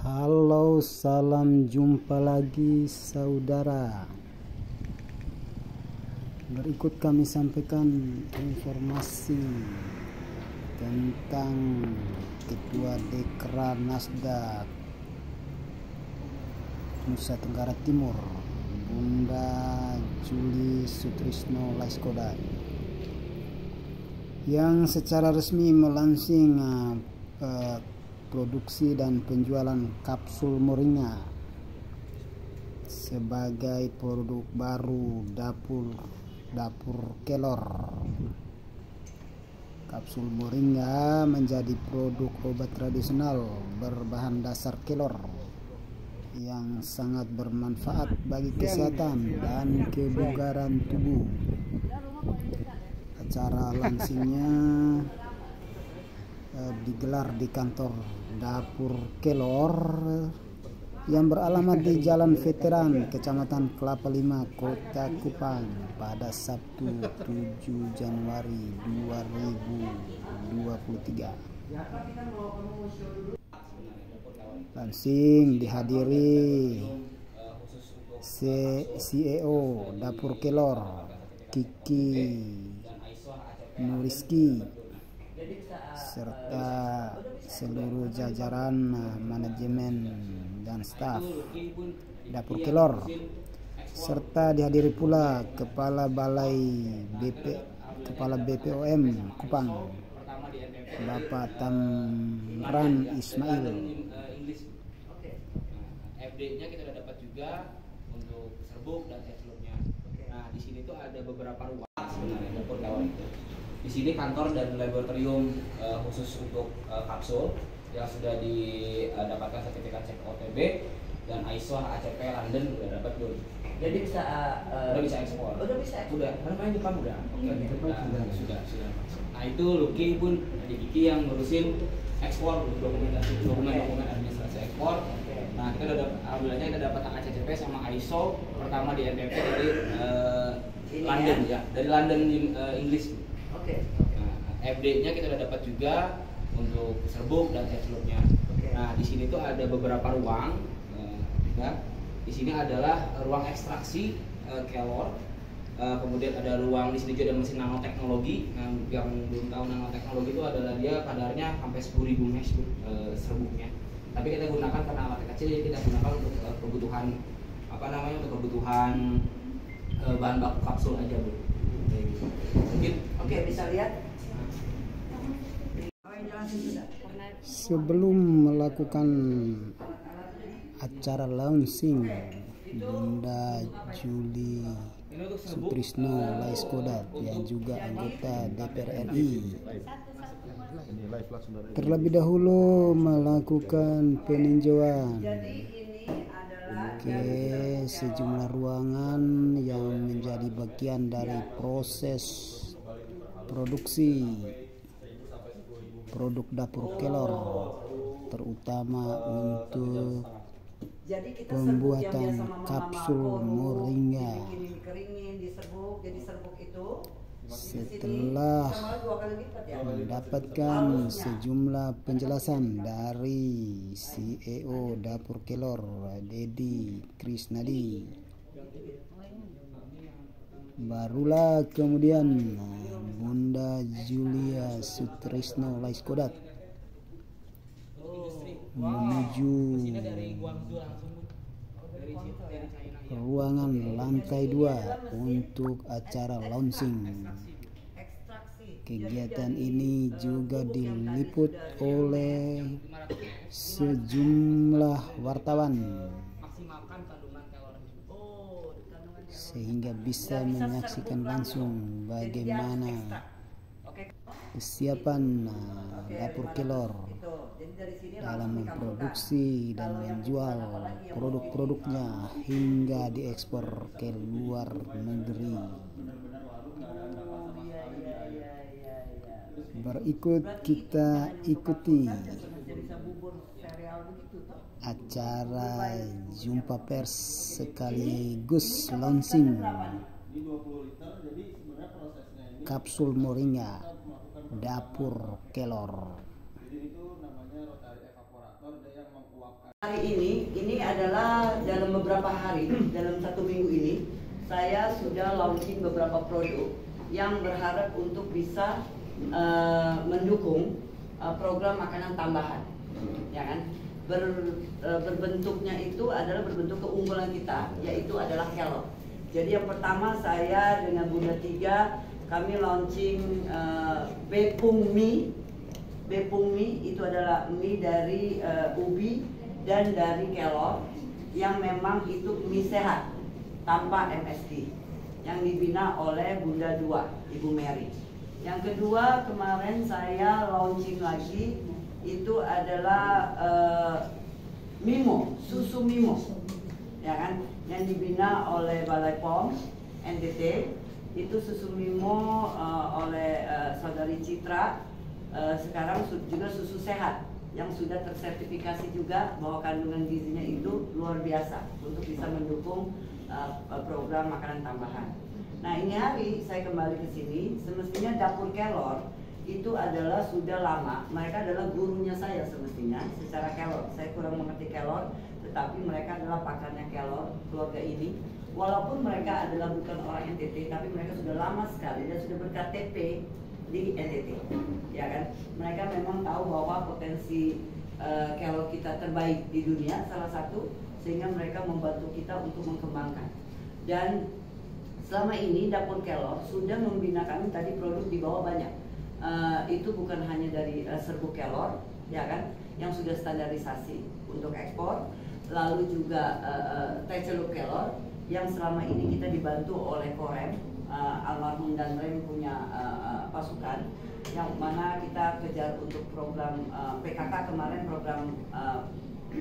Halo, salam jumpa lagi saudara. Berikut kami sampaikan informasi tentang Ketua Dekra Nasdaq Nusa Tenggara Timur, Bunda Julie Sutrisno Laiskodat, yang secara resmi melansing produksi dan penjualan kapsul moringa sebagai produk baru dapur kelor. Kapsul moringa menjadi produk obat tradisional berbahan dasar kelor yang sangat bermanfaat bagi kesehatan dan kebugaran tubuh. Acara lansingnya digelar di kantor dapur kelor yang beralamat di Jalan Veteran, Kecamatan Kelapa Lima, Kota Kupang pada Sabtu 7 Januari 2023. Lansing dihadiri CEO Dapur Kelor Kiki Nuriski serta seluruh jajaran manajemen dan staf Dapur Kelor, serta dihadiri pula Kepala BPOM Kupang Bapak Tamran Ismail. FD-nya kita udah dapat juga untuk serbuk dan exlotnya. Nah, di sini tuh ada beberapa ruang sebenarnya dapur kelor itu. Di sini kantor dan laboratorium khusus untuk kapsul yang sudah didapatkan sertifikat cek OTB dan ISO ACP London udah dapat dulu. Jadi bisa udah bisa ekspor. Udah bisa ekspor. Udah, karena main Jepang udah. Oke, sudah. Nah, itu Lucky pun ada Kiki yang ngurusin ekspor dokumen administrasi ekspor. Nah, kita udah alhamdulillahnya kita dapat ACCP sama ISO pertama di NTP dari London ya, dari London Inggris. Nah, FD-nya kita udah dapat juga untuk serbuk dan exlotnya. Nah, di sini tuh ada beberapa ruang. Ya. Di sini adalah ruang ekstraksi kelor. Kemudian ada ruang di sini juga ada mesin nanoteknologi. Nah, yang belum tahu nanoteknologi itu adalah dia kadarnya sampai 10.000 mesh serbuknya. Tapi kita gunakan karena alatnya kecil, jadi kita gunakan untuk kebutuhan untuk kebutuhan bahan baku kapsul aja, Bu. Mungkin bisa lihat. Sebelum melakukan acara launching, Bunda Julie Sutrisno Laiskodat yang juga anggota DPR RI terlebih dahulu melakukan peninjauan ke sejumlah ruangan yang menjadi bagian dari proses produksi produk dapur kelor, terutama untuk pembuatan kapsul moringa. Setelah mendapatkan sejumlah penjelasan dari CEO Dapur Kelor Dedi Krisnadi, barulah kemudian Bunda Julia Sutrisno Laiskodat menuju ruangan lantai 2 untuk acara launching. Kegiatan ini juga diliput oleh sejumlah wartawan sehingga bisa menyaksikan langsung bagaimana kesiapan dapur kelor dalam memproduksi dan menjual produk-produknya hingga diekspor ke luar negeri. Berikut kita ikuti acara jumpa pers sekaligus launching kapsul moringa dapur kelor. Hari ini adalah dalam beberapa hari, dalam 1 minggu ini, saya sudah launching beberapa produk yang berharap untuk bisa mendukung program makanan tambahan, ya kan? Berbentuknya itu adalah berbentuk keunggulan kita, yaitu adalah kelor. Jadi yang pertama saya dengan Bunda Tiga kami launching Bepung mie. Bepung mie itu adalah mie dari ubi dan dari kelor yang memang itu mie sehat tanpa MSG yang dibina oleh Bunda Dua, Ibu Mary. Yang kedua kemarin saya launching lagi itu adalah Mimo, susu Mimo, ya kan, yang dibina oleh Balai POM NTT. Itu susu Mimo oleh Saudari Citra, sekarang juga susu sehat yang sudah tersertifikasi juga bahwa kandungan gizinya itu luar biasa untuk bisa mendukung program makanan tambahan. Nah ini hari saya kembali ke sini, semestinya dapur kelor itu adalah sudah lama, mereka adalah gurunya saya semestinya secara kelor. Saya kurang mengerti kelor, tetapi mereka adalah pakarnya kelor, keluarga ini. Walaupun mereka adalah bukan orang NTT, tapi mereka sudah lama sekali dan sudah ber-KTP di NTT, ya kan? Mereka memang tahu bahwa potensi kelor kita terbaik di dunia, salah satu, sehingga mereka membantu kita untuk mengembangkan. Dan selama ini dapur kelor sudah membina kami tadi produk di bawah banyak. Itu bukan hanya dari serbuk kelor, ya kan, yang sudah standarisasi untuk ekspor, lalu juga teh celup kelor yang selama ini kita dibantu oleh Korem, almarhum dan Rem punya pasukan, yang mana kita kejar untuk program PKK kemarin, program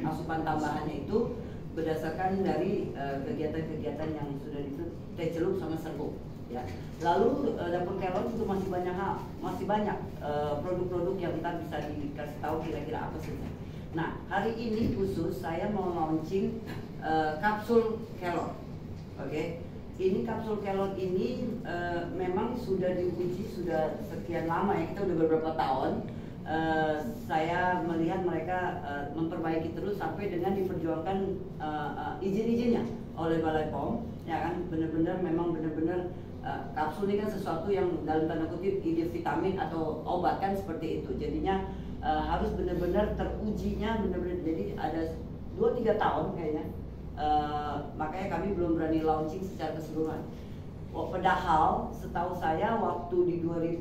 asupan tambahannya itu berdasarkan dari kegiatan-kegiatan yang sudah itu teh celup sama serbuk. Ya. Lalu dapur kelor itu masih banyak hal, masih banyak produk-produk yang kita bisa dikasih tahu kira-kira apa saja. Nah hari ini khusus saya mau launching kapsul kelor, oke? Ini kapsul kelor ini memang sudah diuji sudah sekian lama ya, kita udah beberapa tahun. Saya melihat mereka memperbaiki terus sampai dengan diperjuangkan izin-izinnya oleh Balai POM, ya kan, benar-benar memang benar-benar kapsul ini kan sesuatu yang dalam tanda kutip ide vitamin atau obat kan seperti itu. Jadinya harus benar-benar terujinya benar-benar, jadi ada 2-3 tahun kayaknya. Makanya kami belum berani launching secara keseluruhan. Padahal setahu saya waktu di 2000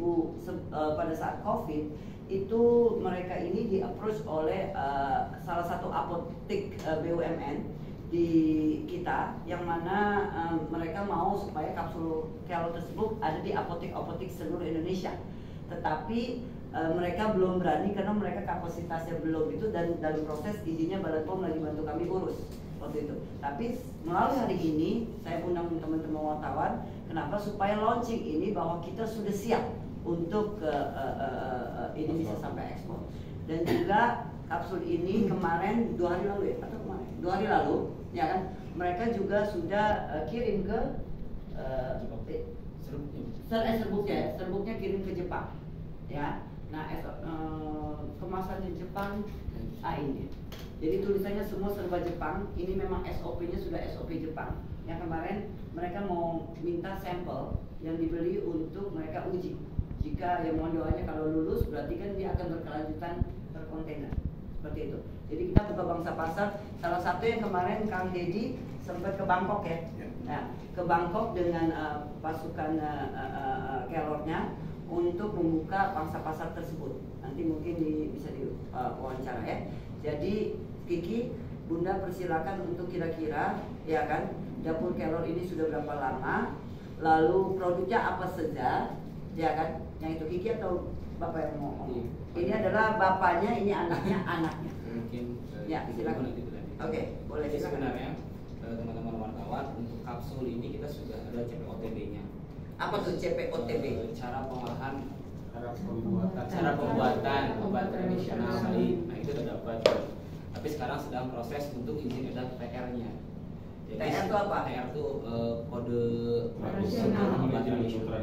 pada saat COVID itu mereka ini di-approach oleh salah satu apotek BUMN di kita, yang mana mereka mau supaya kapsul kelor tersebut ada di apotek-apotek seluruh Indonesia. Tetapi mereka belum berani karena mereka kapasitasnya belum itu, dan dalam proses izinnya Balai POM lagi bantu kami urus waktu itu. Tapi melalui hari ini saya undang teman-teman wartawan, kenapa? Supaya launching ini bahwa kita sudah siap untuk ini bisa sampai ekspor. Dan juga kapsul ini kemarin 2 hari lalu ya, atau kemarin 2 hari lalu, ya kan, mereka juga sudah kirim ke serbuknya kirim ke Jepang, ya. Nah kemasannya Jepang, ini. Jadi tulisannya semua serba Jepang. Ini memang SOP-nya sudah SOP Jepang. Yang kemarin mereka mau minta sampel yang dibeli untuk mereka uji. Jika yang mohon doanya kalau lulus berarti kan dia akan berkelanjutan per kontainer. Seperti itu. Jadi kita buka bangsa pasar. Salah satu yang kemarin Kang Dedi sempat ke Bangkok ya. Nah, ke Bangkok dengan pasukan kelornya untuk membuka pangsa pasar tersebut. Nanti mungkin bisa diwawancara ya. Jadi Kiki, Bunda persilakan untuk kira-kira, ya kan, dapur kelor ini sudah berapa lama, lalu produknya apa saja, ya kan? Yang itu Kiki atau Bapak yang mau ngomong? Ini adalah bapaknya, ini anaknya, anaknya. Mungkin ya, silakan. Oke, boleh. Jadi sebenarnya teman-teman wartawan, untuk kapsul ini kita sudah ada CPOTB-nya. Apa tuh CPOTB? Cara pengolahan, cara pembuatan obat tradisional tadi, nah itu sudah dapat. Tapi sekarang sedang proses untuk izin edar TR-nya. TR itu apa? TR itu kode tradisional. obat tradisional.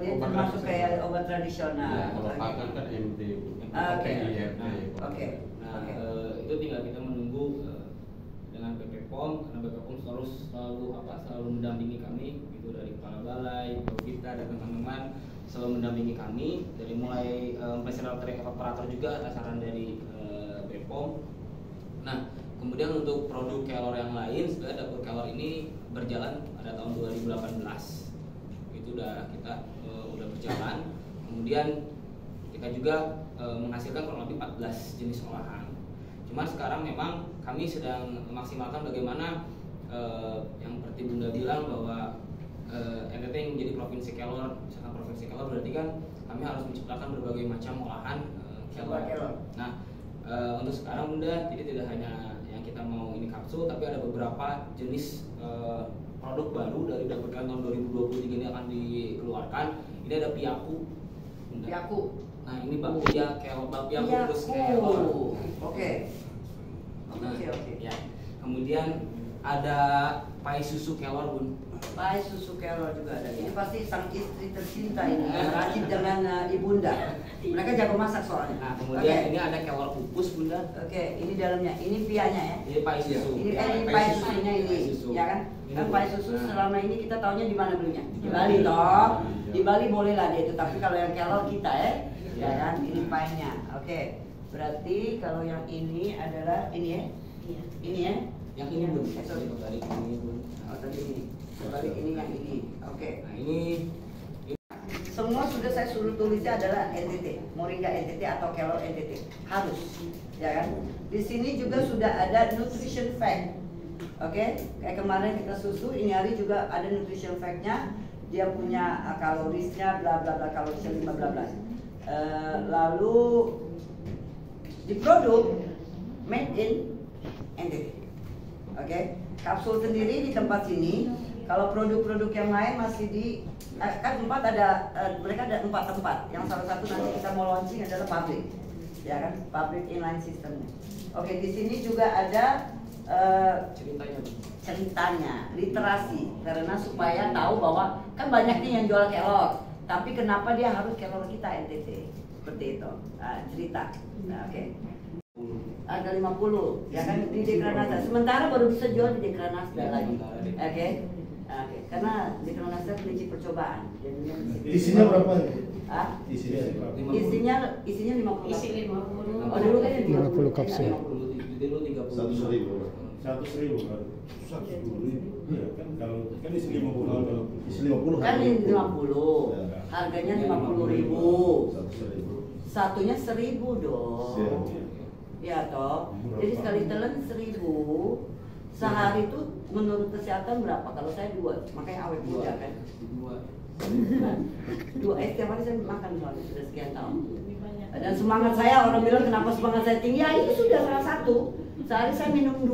Jadi termasuk kayak obat tradisional. Kalau pakan kan MT. Oke. Nah, itu tinggal kita menunggu BPOM, karena BPOM selalu mendampingi kami, itu dari kepala balai, kita dan teman-teman selalu mendampingi kami dari mulai operator juga atas saran dari BPOM. Nah, kemudian untuk produk kelor yang lain, sebenarnya dapur kelor ini berjalan pada tahun 2018. Itu kita udah berjalan. Kemudian kita juga menghasilkan kurang lebih 14 jenis olahan. Cuman sekarang memang kami sedang memaksimalkan bagaimana yang seperti Bunda bilang bahwa NTT yang menjadi provinsi kelor, misalkan provinsi kelor berarti kan kami harus menciptakan berbagai macam olahan kelor. Nah, untuk sekarang Bunda, jadi tidak hanya yang kita mau ini kapsul, tapi ada beberapa jenis produk baru dari dapur kelor tahun 2023 ini akan dikeluarkan. Ini ada piaku. Bunda. Piaku. Nah, ini bakpia kelor, bakpia kukus kelor. Oke. Ya. Kemudian ada pai susu kelor, Bun. Pai susu kelor juga ada. Ini pasti sang istri tercinta ini, rajin dengan ibunda. Mereka jago masak soalnya. Nah, kemudian ini ada kelor pupus, Bunda. Oke, ini dalamnya, ini pianya ya. Ini pai susu. Ini pai susunya ini, Pai susu. ya kan? Ini Kan pai susu nah. selama ini kita taunya di mana belinya? Di Bali toh. Di Bali boleh lah dia itu, tapi kalau yang kelor kita ya kan? Ini painya. Oke. Berarti kalau yang ini adalah ini ya. Ini ya. Yang ini, Bun. Sorry. Kembali ini, Bun. Oh, tadi ini. Kembali ini yang ini. Oke. Nah, ini Semua sudah saya suruh tulisnya adalah NTT, Moringa NTT atau kelor NTT. Harus, ya kan? Di sini juga sudah ada nutrition fact. Oke, kayak kemarin kita susu, ini hari juga ada nutrition fact-nya. Dia punya kalorisnya, bla bla bla, kalorisnya 5 bla bla. Lalu di produk made in NTT. Oke, kapsul sendiri di tempat sini. Kalau produk-produk yang lain masih di kan mereka ada 4 tempat. Yang salah satu nanti kita mau launching adalah pabrik, ya kan? Pabrik inline systemnya. Oke, di sini juga ada ceritanya, literasi, karena supaya tahu bahwa kan banyak nih yang jual kelor, tapi kenapa dia harus kelor kita NTT seperti itu, cerita. Nah, oke. Ada 50, ya kan di Dekranasda. Sementara baru bisa jual di Dekranasda lagi. Oke. Oke, karena Dekranasda prinsip percobaan. Isinya berapa? Hah? Isinya 50. Isinya 50. Isi 50. Oh, dulu kan 50 kapsul. dulu 30. 100.000 kan? 110.000. Iya kan kalau kan isi 50 kalau isi 50 Kan harganya. ini 50. Harganya 50.000. 100.000. Satunya 1.000 dong. Siap. Ya toh. Jadi sekali telan 1.000. Sehari itu menurut kesehatan berapa? Kalau saya 2, makanya awet muda kan. 2 setiap hari saya makan soalnya sudah sekian tahun. Dan semangat saya, orang bilang kenapa semangat saya tinggi? Ya itu sudah salah satu. Sehari saya minum 2.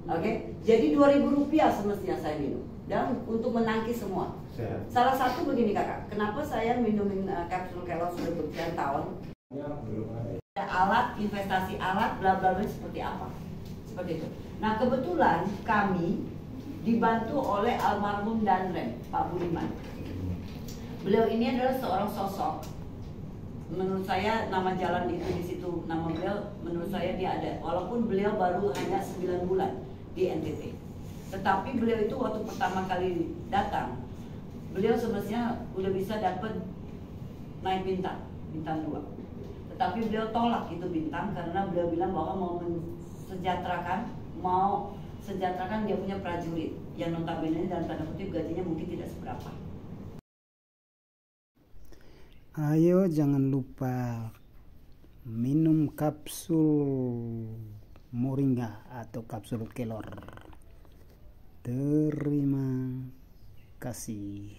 Oke, jadi 2.000 rupiah semestinya saya minum. Dan untuk menangkis semua. Sehat. Salah satu begini kakak, kenapa saya minumin kapsul kelor sudah bersekian tahun? Ada alat, investasi alat, bla bla bla seperti apa? Seperti itu. Nah kebetulan kami dibantu oleh almarhum Danrem, Pak Budiman. Beliau ini adalah seorang sosok. Menurut saya nama jalan itu di situ, nama beliau menurut saya dia ada. Walaupun beliau baru hanya 9 bulan di NTT. Tetapi beliau itu waktu pertama kali datang, beliau semestinya udah bisa dapat naik bintang 2. Tetapi beliau tolak itu bintang karena beliau bilang bahwa mau sejahterakan dia punya prajurit yang notabene dalam tanda kutip gajinya mungkin tidak seberapa. Ayo jangan lupa minum kapsul moringa atau kapsul kelor. Terima kasih.